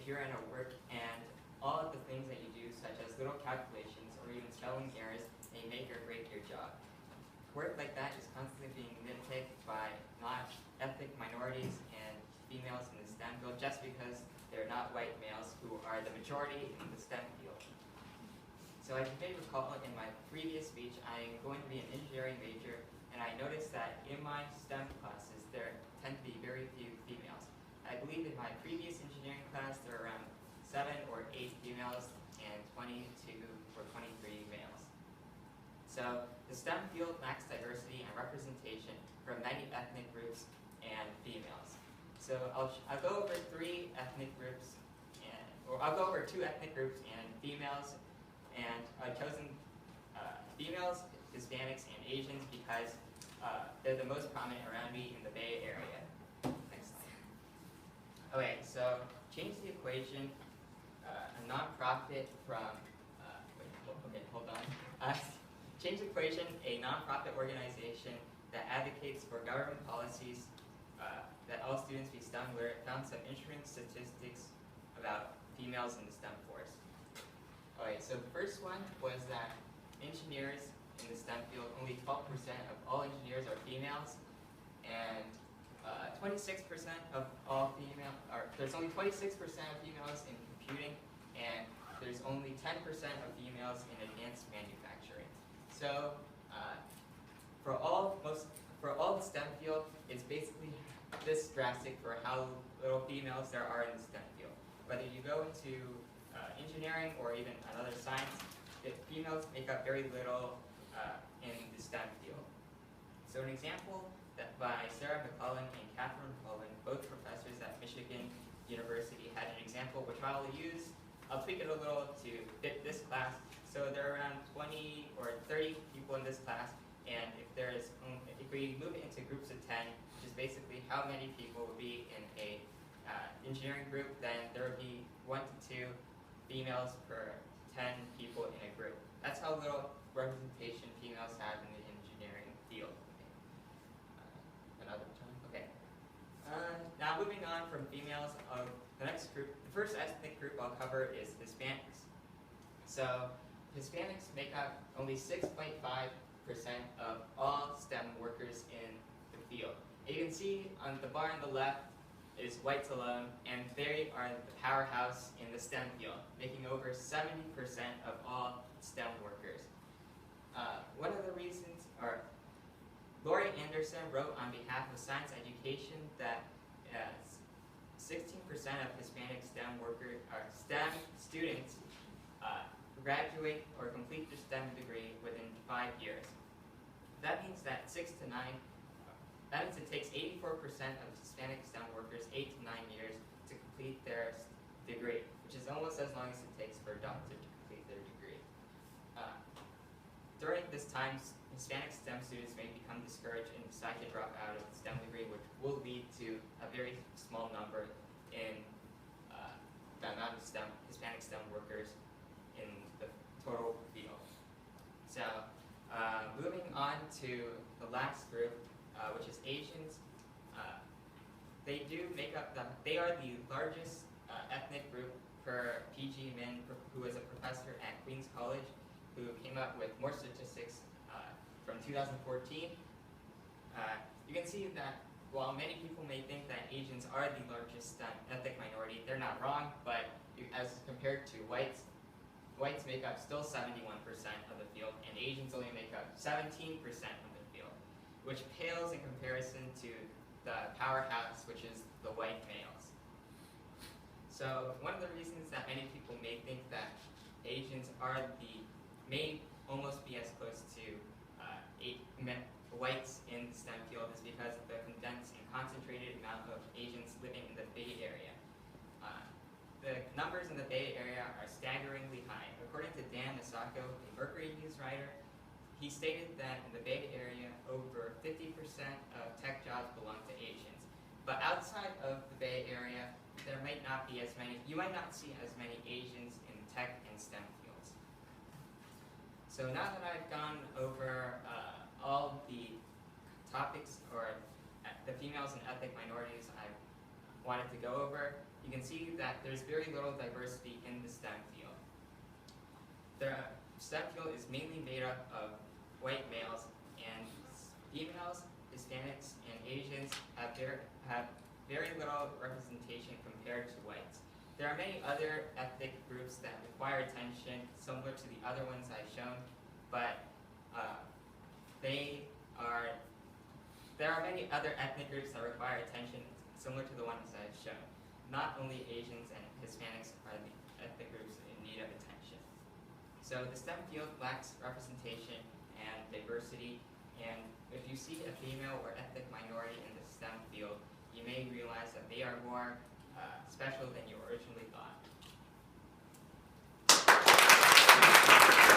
you're in a work and all of the things that you do, such as little calculations or even spelling errors, may make or break your job. Work like that is constantly being nitpicked by non-ethnic minorities and females in the STEM field just because they're not white males who are the majority in the STEM field. So as you may recall, in my previous speech, I'm going to be an engineering major, and I noticed that in my STEM classes, there tend to be very few females. I believe in my previous engineering class, there were around 7 or 8 females and 22 or 23 males. So the STEM field lacks diversity and representation from many ethnic groups and females. So I'll go over 3 ethnic groups, or I'll go over 2 ethnic groups and females, and I've chosen females, Hispanics, and Asians because they're the most prominent around me in the Bay Area. Next slide. Okay, so change the equation. A nonprofit from, hold on. Change the equation, a nonprofit organization that advocates for government policies that all students be STEM literate found some interesting statistics about females in the STEM force. Okay, so the first one was that engineers in the STEM field, only 12% of all engineers are females, and 26% of all female, or there's only 26% of females in computing, and there's only 10% of females in advanced manufacturing. So for all the STEM field, it's basically this drastic for how little females there are in the STEM field. Whether you go into engineering or even another science, females make up very little in the STEM field. So an example that by Sarah McClellan and Catherine McClellan, both professors at Michigan University, had an example which I'll use. I'll tweak it a little to fit this class. So there are around 20 or 30 people in this class, and if we move it into groups of 10, which is basically how many people would be in a engineering group, then there would be 1 to 2 females per 10 people in a group. That's how little representation females have in the engineering field. Another time? Okay. Now moving on from females, the next group, the first ethnic group I'll cover is Hispanics. So Hispanics make up only 6.5% of all STEM workers in the field. And you can see on the bar on the left is whites alone, and they are the powerhouse in the STEM field, making over 70% of all STEM workers. One of the reasons, or Lori Anderson wrote on behalf of Science Education that 16% of Hispanic STEM workers, or STEM students, graduate or complete their STEM degree within 5 years. That means that that means it takes 84% of Hispanic STEM workers 8 to 9 years to complete their degree, which is almost as long as it takes for a doctor to complete their degree. During this time, Hispanic STEM students may become discouraged and decide to drop out of the STEM degree, which will lead to a very small number in the amount of Hispanic STEM workers in the total field. So moving on to the last group, which is Asians. They are the largest ethnic group per PG Min, who is a professor at Queens College, who came up with more statistics from 2014. You can see that while many people may think that Asians are the largest ethnic minority, they're not wrong, but as compared to whites make up still 71% of the field, and Asians only make up 17% of the field, which pales in comparison to the powerhouse, which is the white males. So one of the reasons that many people may think that Asians may almost be as close to whites in the STEM field is because of the condensed and concentrated amount of Asians living in the Bay Area. The numbers in the Bay Area are staggeringly high. According to Dan Misako, a Mercury News writer, he stated that in the Bay Area, over 50% of tech jobs belong to Asians. But outside of the Bay Area, there might not be as many, you might not see as many Asians in tech and STEM fields. So now that I've gone over all the topics, or the females and ethnic minorities, I wanted to go over, you can see that there's very little diversity in the STEM field. The STEM field is mainly made up of white males, and females, Hispanics, and Asians have very little representation compared to whites. There are many other ethnic groups that require attention, similar to the other ones I've shown, but there are many other ethnic groups that require attention, similar to the ones I've shown. Not only Asians and Hispanics are the ethnic groups in need of attention. So the STEM field lacks representation and diversity, and if you see a female or ethnic minority in the STEM field, you may realize that they are more special than you originally thought.